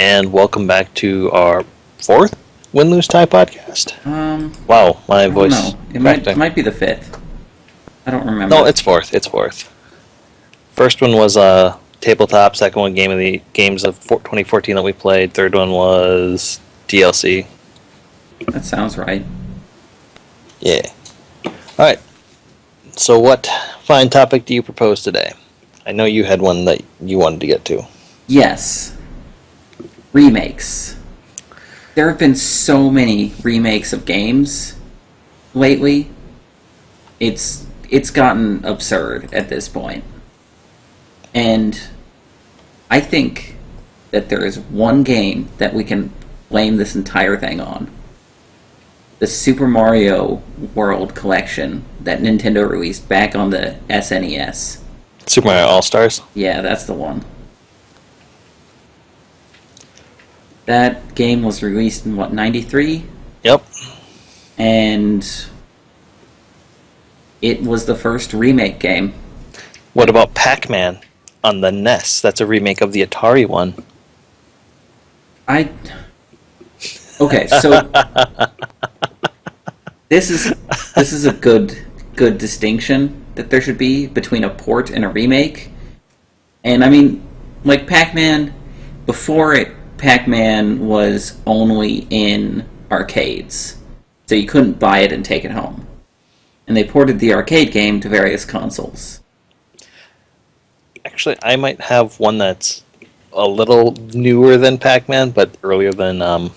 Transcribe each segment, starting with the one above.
and welcome back to our fourth Win-Lose Tie podcast. Wow, my voice. I don't know. It might be the fifth. I don't remember. No, it's fourth. It's fourth. First one was tabletop. Second one, games of 2014 that we played. Third one was DLC. That sounds right. Yeah. All right. So, what fine topic do you propose today? I know you had one that you wanted to get to. Yes. Remakes. There have been so many remakes of games lately. It's gotten absurd at this point. And I think that there is one game that we can blame this entire thing on. The Super Mario World collection that Nintendo released back on the SNES. Super Mario All-Stars? Yeah, that's the one. That game was released in, 93? Yep. And it was the first remake game. What about Pac-Man on the NES? That's a remake of the Atari one. Okay, so this is a good distinction that there should be between a port and a remake. And I mean, like Pac-Man, Pac-Man was only in arcades, so you couldn't buy it and take it home. And they ported the arcade game to various consoles. Actually, I might have one that's a little newer than Pac-Man, but earlier than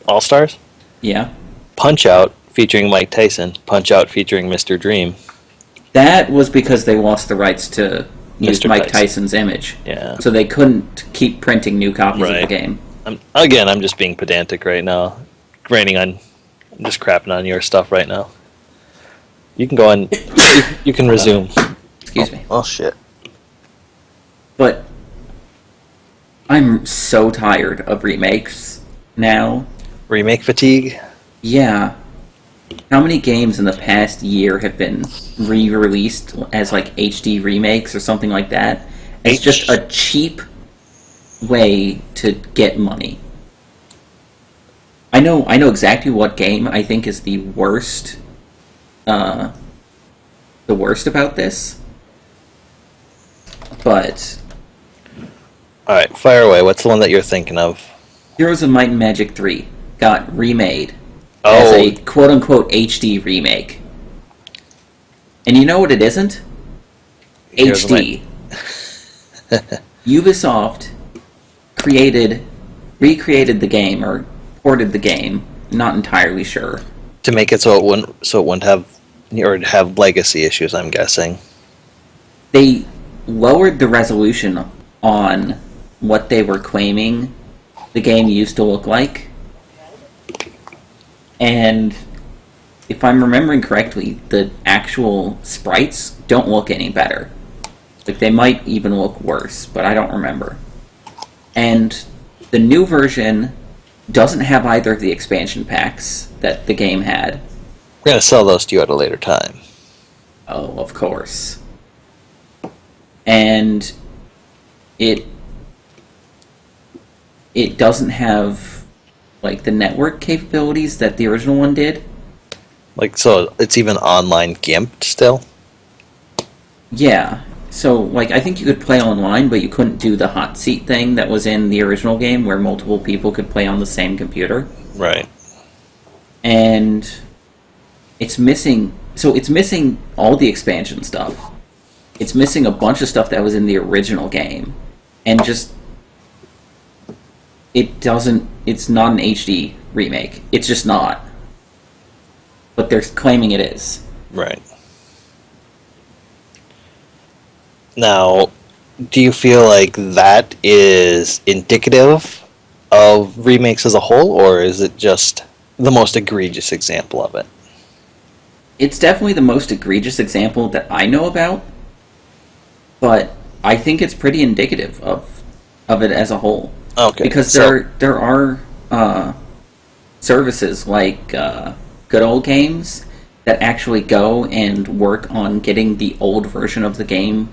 All-Stars. Yeah. Punch-Out! Featuring Mike Tyson. Punch-Out! Featuring Mr. Dream. That was because they lost the rights to use Mr. Mike Tyson. Tyson's image. Yeah. So they couldn't keep printing new copies of the Right. game. I'm just being pedantic right now. I'm just crapping on your stuff right now. You can go on. You can resume. Excuse me. Oh, shit. But I'm so tired of remakes now. Remake fatigue? Yeah. How many games in the past year have been re-released as like HD remakes or something like that? It's just a cheap way to get money. I know exactly what game I think is the worst about this. But Alright, fire away. What's the one that you're thinking of? Heroes of Might and Magic 3 got remade as a quote-unquote HD remake. And you know what it isn't? Heroes of HD. Ubisoft recreated the game, or ported the game, not entirely sure. To make it so it wouldn't have, or have legacy issues, I'm guessing. They lowered the resolution on what they were claiming the game used to look like. And if I'm remembering correctly, the actual sprites don't look any better. Like, they might even look worse, but I don't remember. And the new version doesn't have either of the expansion packs that the game had. We're going to sell those to you at a later time. Oh, of course. And it doesn't have, like, the network capabilities that the original one did. Like, so it's even online gimped still? Yeah. So, like, I think you could play online, but you couldn't do the hot seat thing that was in the original game where multiple people could play on the same computer. Right. And it's missing all the expansion stuff. It's missing a bunch of stuff that was in the original game. And just it's not an HD remake. It's just not. But they're claiming it is. Right. Now, do you feel like that is indicative of remakes as a whole, or is it just the most egregious example of it? It's definitely the most egregious example that I know about, but I think it's pretty indicative of it as a whole. Okay. Because there are services like Good Old Games that actually go and work on getting the old version of the game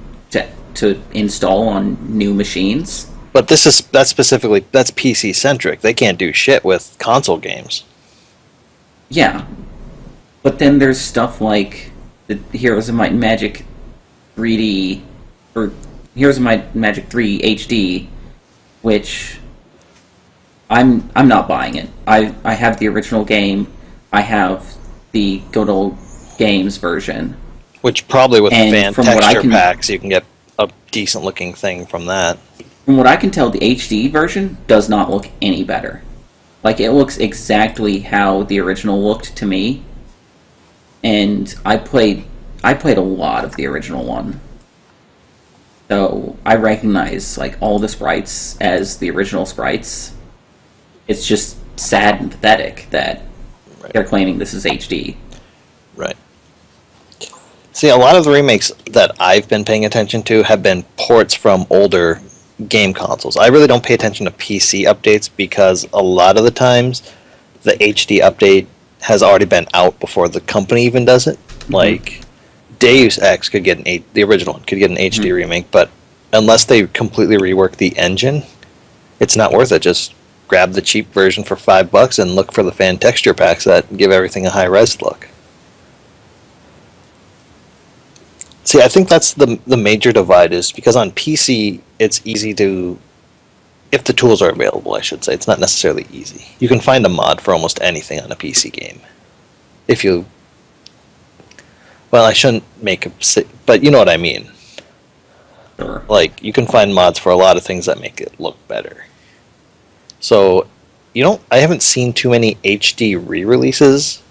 to install on new machines. But that's specifically that's PC centric. They can't do shit with console games. Yeah, but then there's stuff like the Heroes of Might and Magic 3D or Heroes of Might and Magic 3 HD, which I'm not buying it. I have the original game. I have the good old games version. Which probably with And fan from what I texture can- packs, you can get a decent looking thing from that. From what I can tell, the HD version does not look any better. Like, it looks exactly how the original looked to me. And I played a lot of the original one. So I recognize like all the sprites as the original sprites. It's just sad and pathetic that they're claiming this is HD. Right. See, a lot of the remakes that I've been paying attention to have been ports from older game consoles. I really don't pay attention to PC updates because a lot of the times the HD update has already been out before the company even does it. Mm-hmm. Like Deus Ex could get the original one could get an HD remake, but unless they completely rework the engine, it's not worth it. Just grab the cheap version for $5 and look for the fan texture packs that give everything a high res look. See, I think that's the major divide is because on PC it's easy to, if the tools are available, I should say. It's not necessarily easy. You can find a mod for almost anything on a PC game. If you, well, I shouldn't make a, but you know what I mean. Sure. Like, you can find mods for a lot of things that make it look better. So, I haven't seen too many HD re-releases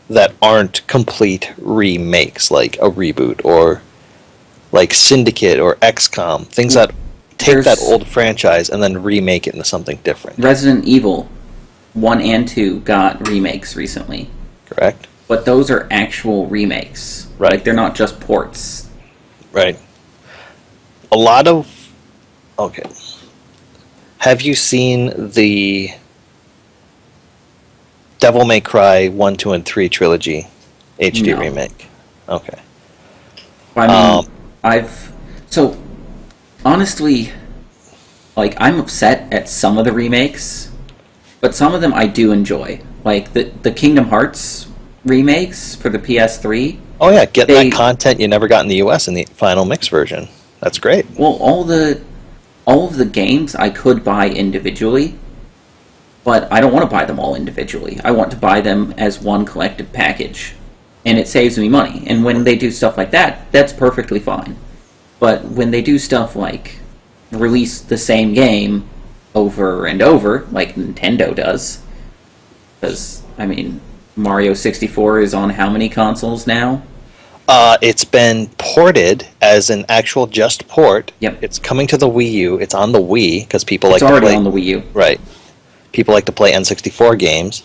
that aren't complete remakes, like a reboot or like Syndicate or XCOM, things that take that old franchise and then remake it into something different. Resident Evil 1 and 2 got remakes recently. Correct? But those are actual remakes. Right. Like, they're not just ports. Right. A lot of... Okay. Have you seen the Devil May Cry 1, 2, and 3 trilogy HD No. remake? Okay. I mean, So, honestly, like, I'm upset at some of the remakes, but some of them I do enjoy. Like, the Kingdom Hearts remakes for the PS3. Oh yeah, getting that content you never got in the US in the final mix version. That's great. Well, all of the games I could buy individually, but I don't want to buy them all individually. I want to buy them as one collective package, and it saves me money. And when they do stuff like that, that's perfectly fine. But when they do stuff like release the same game over and over, like Nintendo does, because, I mean, Mario 64 is on how many consoles now? It's been ported as an actual just port. Yep. It's coming to the Wii U. It's on the Wii because people It's like to already play. on the Wii U. Right. People like to play N64 games,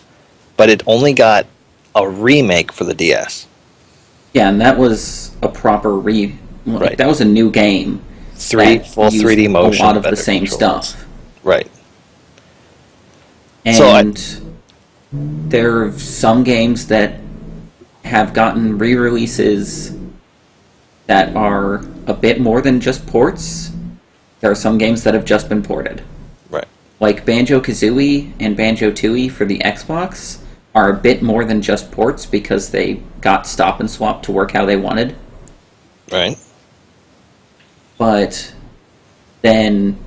but it only got a remake for the DS. Yeah, and that was a proper Right. That was a new game. Full that used 3D motion. A lot of the better same controls. stuff. Right. And there are some games that have gotten re-releases that are a bit more than just ports. There are some games that have just been ported. Right. Like Banjo-Kazooie and Banjo-Tooie for the Xbox are a bit more than just ports because they got stop and swap to work how they wanted. Right. But then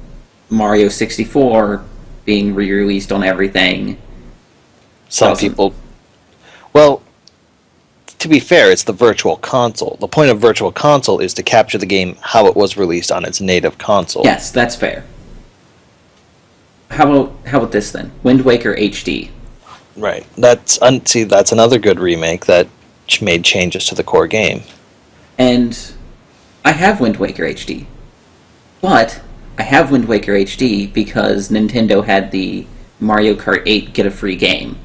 Mario 64 being re-released on everything. Some people... Well, to be fair, it's the Virtual Console. The point of Virtual Console is to capture the game how it was released on its native console. Yes, that's fair. How about this then? Wind Waker HD. Right. That's another good remake that made changes to the core game. And I have Wind Waker HD. But I have Wind Waker HD because Nintendo had the Mario Kart 8 get a free game.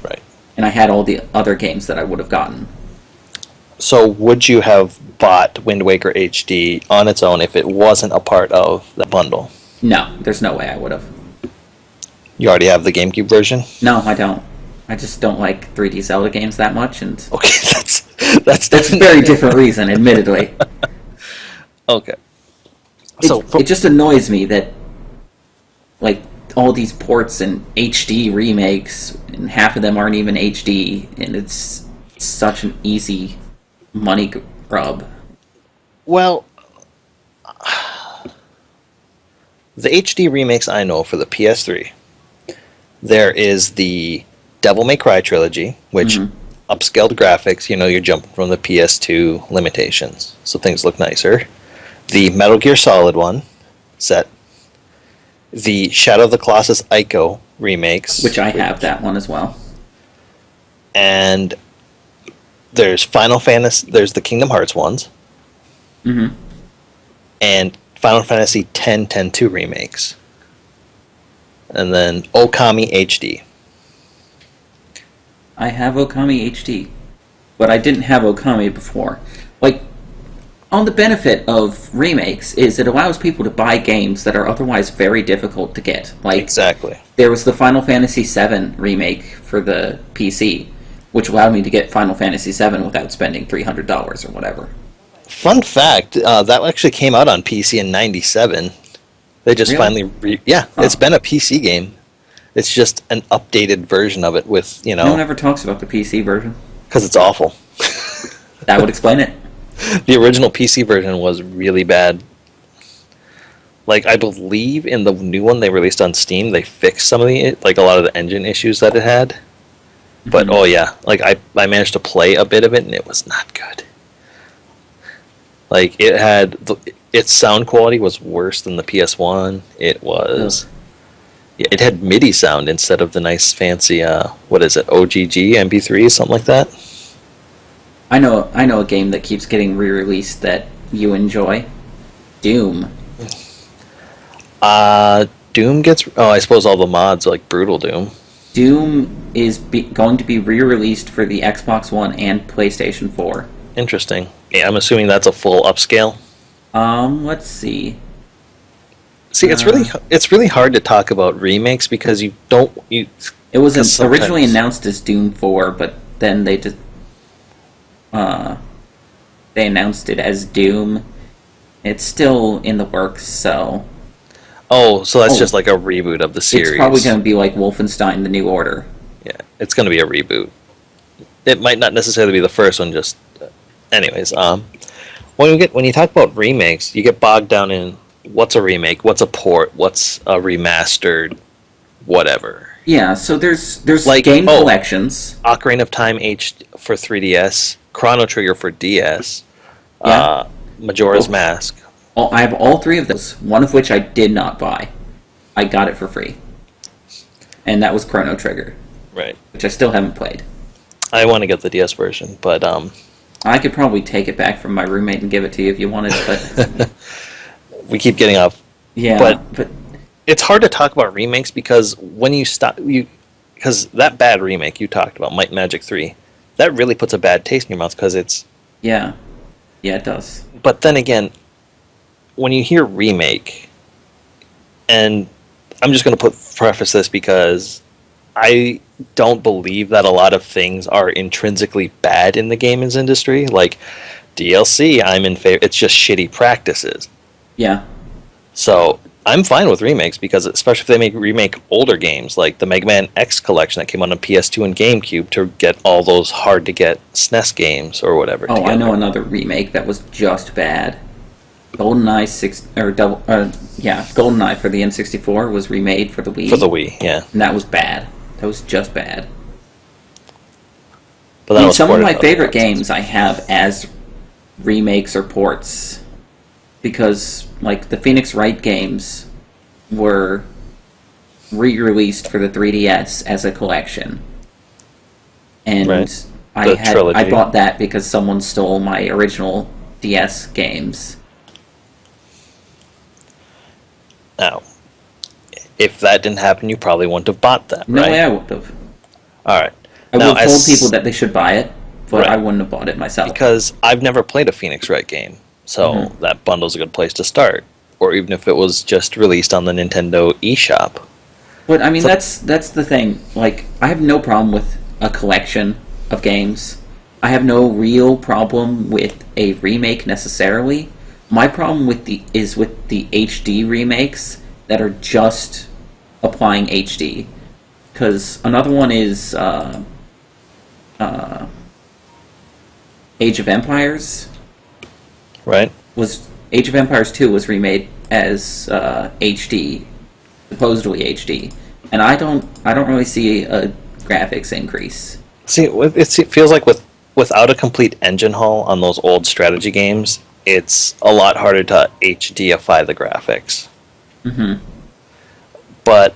Right. And I had all the other games that I would have gotten. So would you have bought Wind Waker HD on its own if it wasn't a part of the bundle? No, there's no way I would have. You already have the GameCube version? No, I don't. I just don't like 3D Zelda games that much, and Okay, that's that's a very different reason, admittedly. Okay. It just annoys me that like all these ports and HD remakes, and half of them aren't even HD, and it's such an easy money grub. Well, the HD remakes I know for the PS3, there is the Devil May Cry trilogy, which upscaled graphics, you're jumping from the PS2 limitations, so things look nicer. The Metal Gear Solid one set, the Shadow of the Colossus Ico remakes, Which I have that one as well. and there's Final Fantasy, there's the Kingdom Hearts ones, and Final Fantasy X 10-2 remakes, and then Okami HD. I have Okami HD, but I didn't have Okami before. Like, on the benefit of remakes is it allows people to buy games that are otherwise very difficult to get. Like, Exactly. there was the Final Fantasy VII remake for the PC, which allowed me to get Final Fantasy VII without spending $300 or whatever. Fun fact, that actually came out on PC in '97. They just Really? finally, it's been a PC game. It's just an updated version of it with, No one ever talks about the PC version. because it's awful. That would explain it. The original PC version was really bad. Like, I believe in the new one they released on Steam, they fixed some of a lot of the engine issues that it had. But, oh yeah, like, I managed to play a bit of it, and it was not good. Like, its sound quality was worse than the PS1. It was... Yeah, it had MIDI sound instead of the nice fancy, what is it, OGG MP3, something like that. I know a game that keeps getting re-released that you enjoy. Doom. Doom gets... Oh, I suppose all the mods, like Brutal Doom. Doom is going to be re-released for the Xbox One and PlayStation 4. Interesting. Yeah, I'm assuming that's a full upscale. Let's see. See, it's really hard to talk about remakes because you don't... It was originally announced as Doom 4, but then they announced it as Doom. It's still in the works, so... Oh, so that's just like a reboot of the series. It's probably going to be like Wolfenstein: The New Order. Yeah, it's going to be a reboot. It might not necessarily be the first one, just... Anyways, when you talk about remakes, you get bogged down in what's a remake, what's a port, what's a remastered, whatever. Yeah, so there's Like, game collections. Ocarina of Time H for 3DS, Chrono Trigger for DS, Yeah. Majora's Mask. I have all three of those, one of which I did not buy. I got it for free. And that was Chrono Trigger, Right. which I still haven't played. I want to get the DS version, but I could probably take it back from my roommate and give it to you if you wanted it, but... we keep getting off. Yeah, but it's hard to talk about remakes because when you stop... Because that bad remake you talked about, Might and Magic 3, that really puts a bad taste in your mouth because it's... Yeah. Yeah, it does. But then again, when you hear remake, and I'm just going to preface this because I don't believe that a lot of things are intrinsically bad in the games industry. Like DLC, I'm in favor. It's just shitty practices. Yeah. So I'm fine with remakes because, especially if they remake older games, like the Mega Man X collection that came on PS2 and GameCube to get all those hard to get SNES games or whatever. Oh, together. I know another remake that was just bad. GoldenEye GoldenEye for the N64 was remade for the Wii. For the Wii, yeah. And that was bad. That was just bad. But that was some of ported my to favorite other games I have as remakes or ports because, like, the Phoenix Wright games were re-released for the 3DS as a collection. And Right. I trilogy. bought that because someone stole my original DS games. Now, if that didn't happen, you probably wouldn't have bought that, No right? way I would have. All right. I would have told people that they should buy it, but Right. I wouldn't have bought it myself. Because I've never played a Phoenix Wright game, so that bundle's a good place to start. Or even if it was just released on the Nintendo eShop. But I mean, that's the thing. Like, I have no problem with a collection of games. I have no real problem with a remake necessarily. My problem with the HD remakes that are just applying HD. Because another one is Age of Empires. Right. Age of Empires 2 was remade as HD, supposedly HD, and I don't really see a graphics increase. See, it feels like without a complete engine haul on those old strategy games, it's a lot harder to HDify the graphics. Mm-hmm. But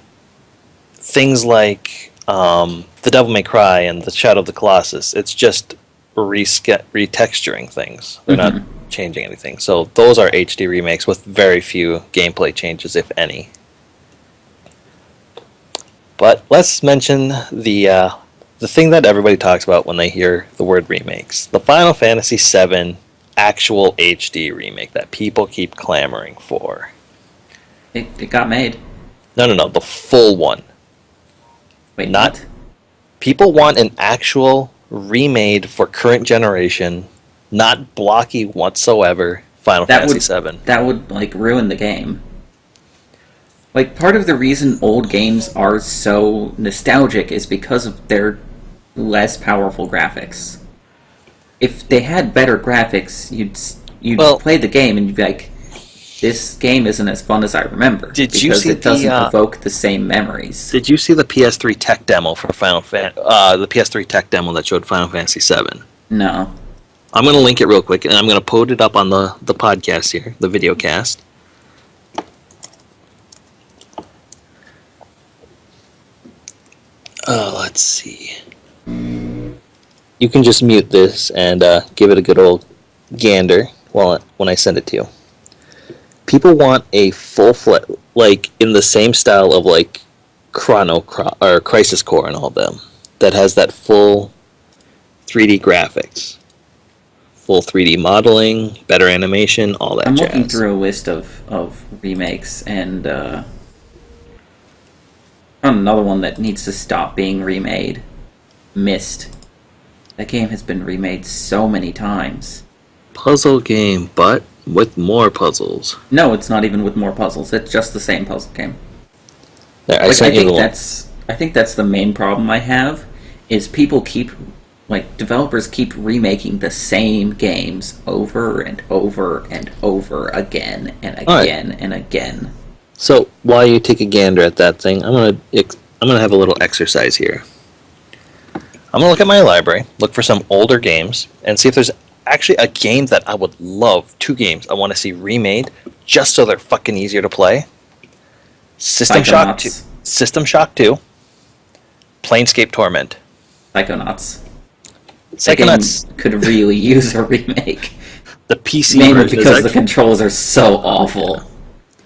things like The Devil May Cry and The Shadow of the Colossus, it's just retexturing things. They're not changing anything. So those are HD remakes with very few gameplay changes, if any. But let's mention the thing that everybody talks about when they hear the word remakes. The Final Fantasy VII actual HD remake that people keep clamoring for. It got made. No, the full one. Wait, not what? People want an actual remade for current generation, not blocky whatsoever. Final Fantasy VII. That would like ruin the game. Like, part of the reason old games are so nostalgic is because of their less powerful graphics. If they had better graphics, you'd play the game and you'd be like, this game isn't as fun as I remember. Did you see it doesn't evoke the same memories. Did you see the PS3 tech demo for the PS3 tech demo that showed Final Fantasy VII? No. I'm going to link it real quick, and I'm going to put it up on the podcast here, the video cast. Let's see. You can just mute this and give it a good old gander when I send it to you. People want a like in the same style of like or Crisis Core and all of them, that has that full 3D graphics, full 3D modeling, better animation, all that. I'm jazz. looking through a list of remakes, and another one that needs to stop being remade. Myst. That game has been remade so many times. Puzzle game, but with more puzzles. No, it's not even with more puzzles. It's just the same puzzle game. There, I think that's the main problem I have, is developers keep remaking the same games over and over and over again and again and again. So while you take a gander at that thing, I'm gonna have a little exercise here. I'm gonna look at my library, look for some older games, and see if there's actually a game that I would love. 2 games I want to see remade, just so they're fucking easier to play. System Shock 2, Planescape Torment. Psychonauts. Psychonauts That game could really use a remake. The PC mainly version because the controls are so awful.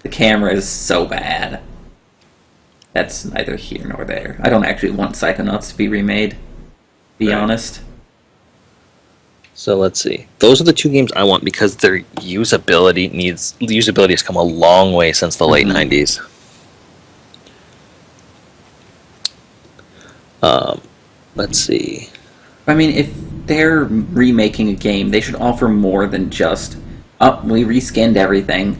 The camera is so bad. That's neither here nor there. I don't actually want Psychonauts to be remade, to be honest. So let's see. Those are the 2 games I want because their usability has come a long way since the late 90s. Let's see. I mean, if they're remaking a game, they should offer more than just, we reskinned everything.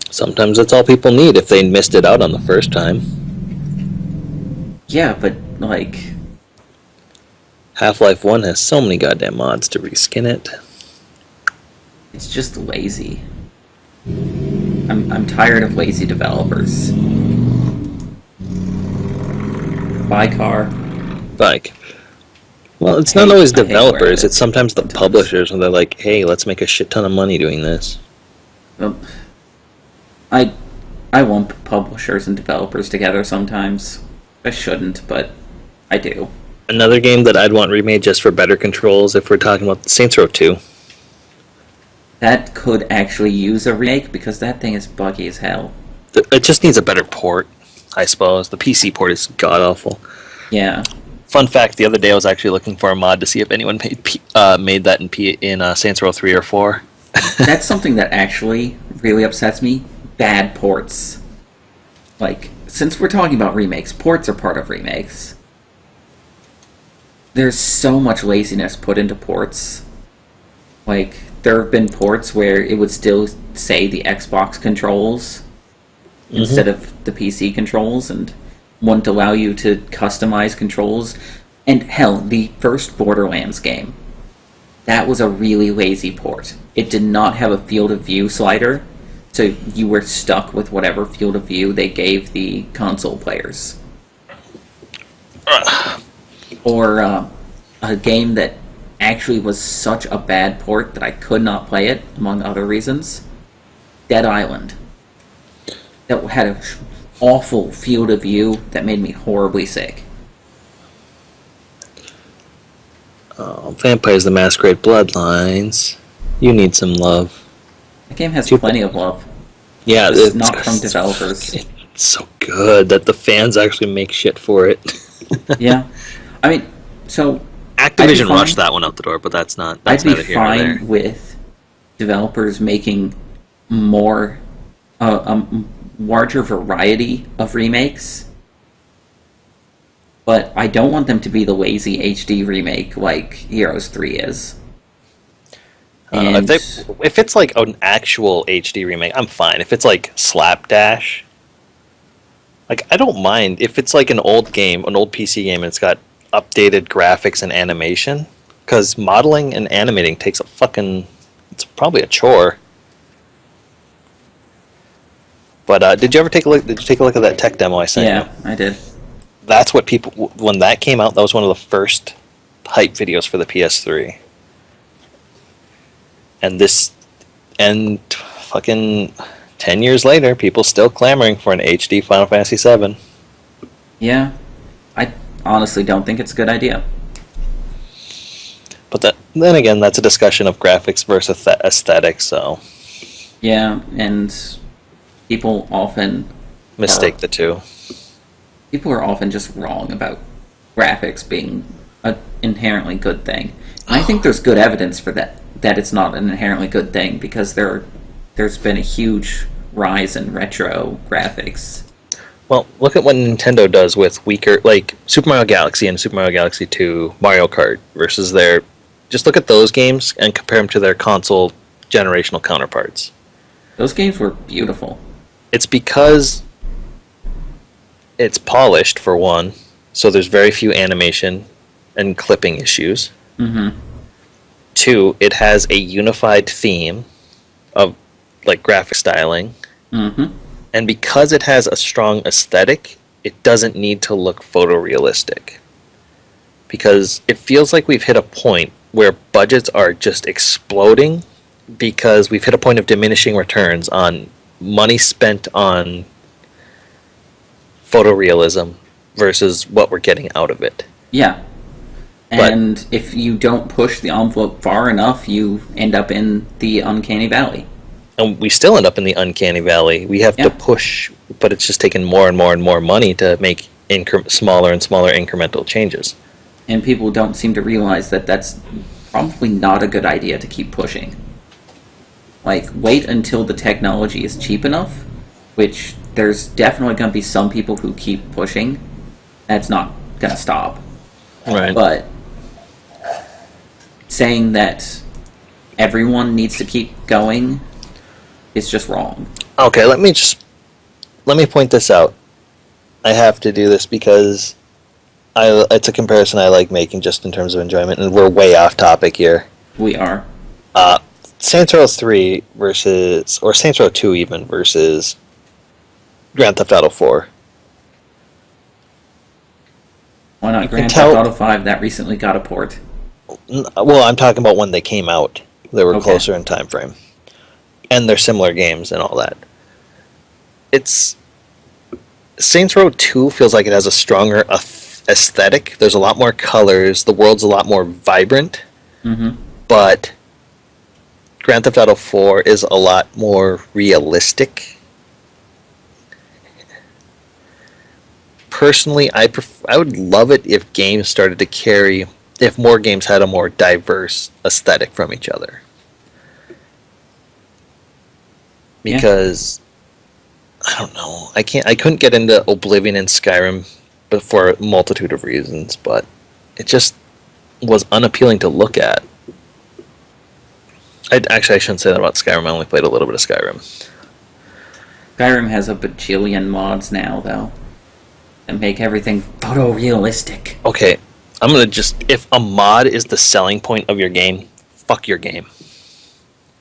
Sometimes that's all people need if they missed it out on the first time. Yeah, but, like... Half-Life 1 has so many goddamn mods to reskin it. It's just lazy. I'm tired of lazy developers. Bike. Well, it's not always developers, it's sometimes the publishers, and they're like, hey, let's make a shit ton of money doing this. Well, I lump publishers and developers together sometimes. I shouldn't, but I do. Another game that I'd want remade just for better controls, if we're talking about Saints Row 2. That could actually use a remake, because that thing is buggy as hell. It just needs a better port, I suppose. The PC port is god-awful. Yeah. Fun fact, the other day I was actually looking for a mod to see if anyone made that in Saints Row 3 or 4. That's something that actually really upsets me. Bad ports. Like, since we're talking about remakes, ports are part of remakes. There's so much laziness put into ports. Like, there have been ports where it would still say the Xbox controls, instead of the PC controls, and wouldn't allow you to customize controls. And hell, the first Borderlands game, that was a really lazy port. It did not have a field of view slider, so you were stuck with whatever field of view they gave the console players. Or a game that actually was such a bad port that I could not play it, among other reasons, Dead Island. That had an awful field of view that made me horribly sick. Oh, Vampires the Masquerade Bloodlines. You need some love. The game has plenty of love. Yeah, it's not from developers. It's so good that the fans actually make shit for it. Yeah. I mean, so... Activision rushed that one out the door, but that's not here nor there. I'd be fine with developers making more... a larger variety of remakes, but I don't want them to be the lazy HD remake like Heroes 3 is. If it's like an actual HD remake, I'm fine. If it's like Slapdash, like I don't mind. If it's like an old game, an old PC game, and it's got updated graphics and animation, because modeling and animating takes it's probably a chore. But did you ever take a look? Did you take a look at that tech demo I sent you? Yeah, I did. That's what people, when that came out, that was one of the first hype videos for the PS3. And fucking 10 years later, people still clamoring for an HD Final Fantasy VII. Yeah, I honestly don't think it's a good idea. But then again, that's a discussion of graphics versus aesthetics, so... Yeah, and people often... mistake the two. People are often just wrong about graphics being an inherently good thing. And I think there's good evidence for that it's not an inherently good thing, because there's been a huge rise in retro graphics. Well, look at what Nintendo does with weaker, like Super Mario Galaxy and Super Mario Galaxy 2, Mario Kart versus their... Just look at those games and compare them to their console generational counterparts. Those games were beautiful. It's because it's polished, for one, so there's very few animation and clipping issues. Mm-hmm. 2, it has a unified theme of like graphic styling. Mm-hmm. And because it has a strong aesthetic, it doesn't need to look photorealistic. Because it feels like we've hit a point where budgets are just exploding, because we've hit a point of diminishing returns on money spent on photorealism versus what we're getting out of it. Yeah. And if you don't push the envelope far enough, you end up in the uncanny valley. And we still end up in the uncanny valley. We have to push, but it's just taking more and more and more money to make smaller and smaller incremental changes. And people don't seem to realize that that's probably not a good idea to keep pushing. Like, wait until the technology is cheap enough, which there's definitely going to be some people who keep pushing. That's not going to stop. Right. But saying that everyone needs to keep going is just wrong. Okay, let me point this out. I have to do this because it's a comparison I like making just in terms of enjoyment, and we're way off topic here. We are. Saints Row 3 versus, or Saints Row 2 even, versus Grand Theft Auto 4. Why not Grand Theft Auto 5? That recently got a port. Well, I'm talking about when they came out. They were closer in time frame. And they're similar games and all that. Saints Row 2 feels like it has a stronger aesthetic. There's a lot more colors. The world's a lot more vibrant. Mm-hmm. But Grand Theft Auto 4 is a lot more realistic. Personally, I would love it if games started to carry... if more games had a more diverse aesthetic from each other. Because... I don't know. I couldn't get into Oblivion and Skyrim, but for a multitude of reasons, but it just was unappealing to look at. I shouldn't say that about Skyrim. I only played a little bit of Skyrim. Skyrim has a bajillion mods now, though, that make everything photorealistic. Okay, I'm gonna just if a mod is the selling point of your game, fuck your game.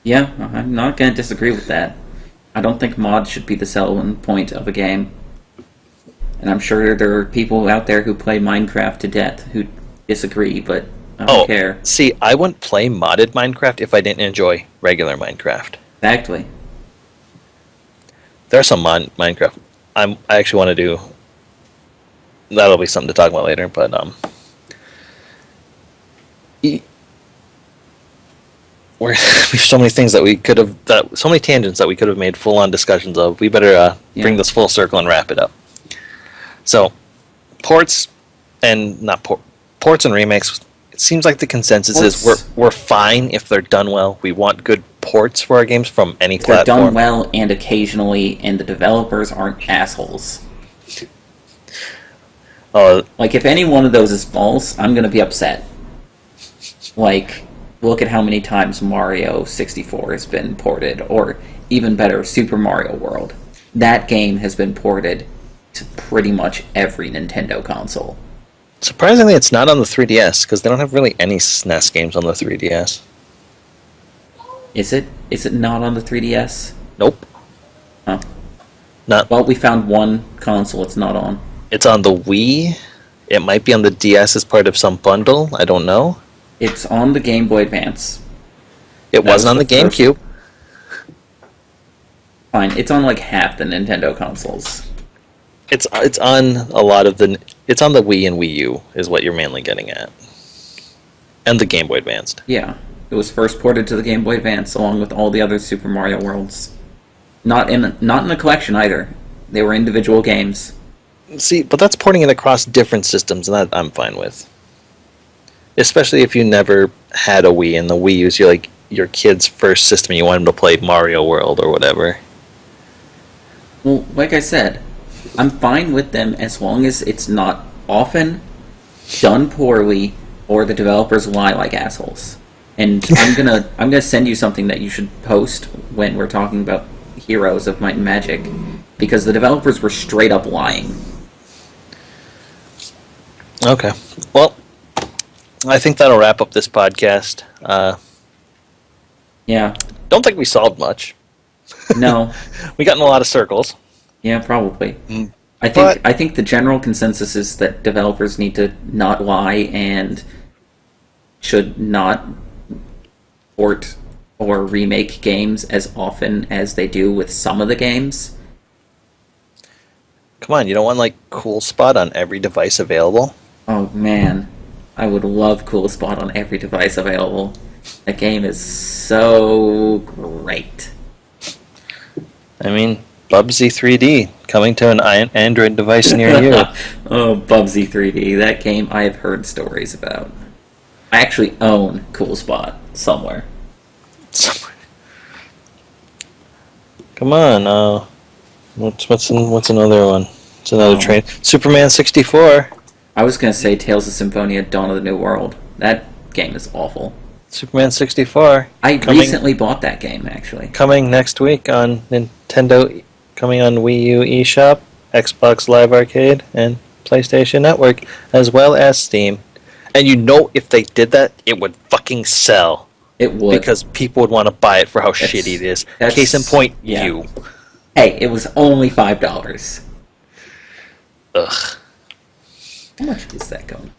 Yeah, I'm not going to disagree with that. I don't think mods should be the selling point of a game. And I'm sure there are people out there who play Minecraft to death who disagree, but I don't care. See, I wouldn't play modded Minecraft if I didn't enjoy regular Minecraft. Exactly. There's some Minecraft I actually want to do. That'll be something to talk about later, but we have so many things that we could have, so many tangents that we could have made full-on discussions of. We better bring this full circle and wrap it up. So, ports and ports and remakes. It seems like the consensus is we're fine if they're done well. We want good ports for our games from any platform. They're done well and occasionally, and the developers aren't assholes. Like, if any one of those is false, I'm going to be upset. Like, look at how many times Mario 64 has been ported, or even better, Super Mario World. That game has been ported to pretty much every Nintendo console. Surprisingly, it's not on the 3DS, because they don't have really any SNES games on the 3DS. Is it? Is it not on the 3DS? Nope. Huh. Not. Well, we found one console it's not on. It's on the Wii. It might be on the DS as part of some bundle. I don't know. It's on the Game Boy Advance. It wasn't on the GameCube. Fine, it's on like half the Nintendo consoles. It's on a lot of the. It's on the Wii and Wii U is what you're mainly getting at, and the Game Boy Advance. Yeah, it was first ported to the Game Boy Advance along with all the other Super Mario Worlds. Not in a collection either. They were individual games. See, but that's porting it across different systems, and that I'm fine with. Especially if you never had a Wii, and the Wii U's your kid's first system. You want him to play Mario World or whatever. Well, like I said, I'm fine with them as long as it's not often, done poorly, or the developers lie like assholes. And I'm gonna send you something that you should post when we're talking about Heroes of Might and Magic, because the developers were straight up lying. Okay. Well, I think that'll wrap up this podcast. Yeah. Don't think we solved much. No. We got in a lot of circles. Yeah, probably. I think the general consensus is that developers need to not lie and should not port or remake games as often as they do with some of the games. Come on, you don't want Cool Spot on every device available? Oh man, I would love Cool Spot on every device available. That game is so great. I mean, Bubsy 3D coming to an Android device near you. Oh, Bubsy 3D, that game I have heard stories about. I actually own Cool Spot somewhere. Come on, what's another one? It's another train. Superman 64. I was gonna say Tales of Symphonia: Dawn of the New World. That game is awful. Superman 64. I recently bought that game, actually. Coming next week on Nintendo, coming on Wii U eShop, Xbox Live Arcade, and PlayStation Network, as well as Steam. And if they did that, it would fucking sell. It would. Because people would want to buy it for how shitty it is. Case in point, you. Hey, it was only $5. Ugh. How much is that going?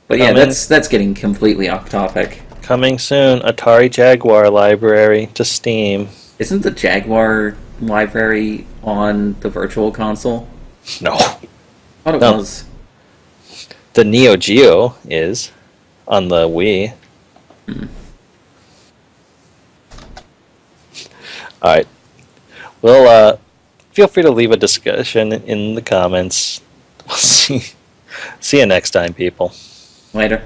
But yeah, that's getting completely off topic. Coming soon, Atari Jaguar library to Steam. Isn't the Jaguar library on the Virtual Console? No. I thought it was. The Neo Geo is on the Wii. Alright. Well, feel free to leave a discussion in the comments. We'll see you next time, people. Later.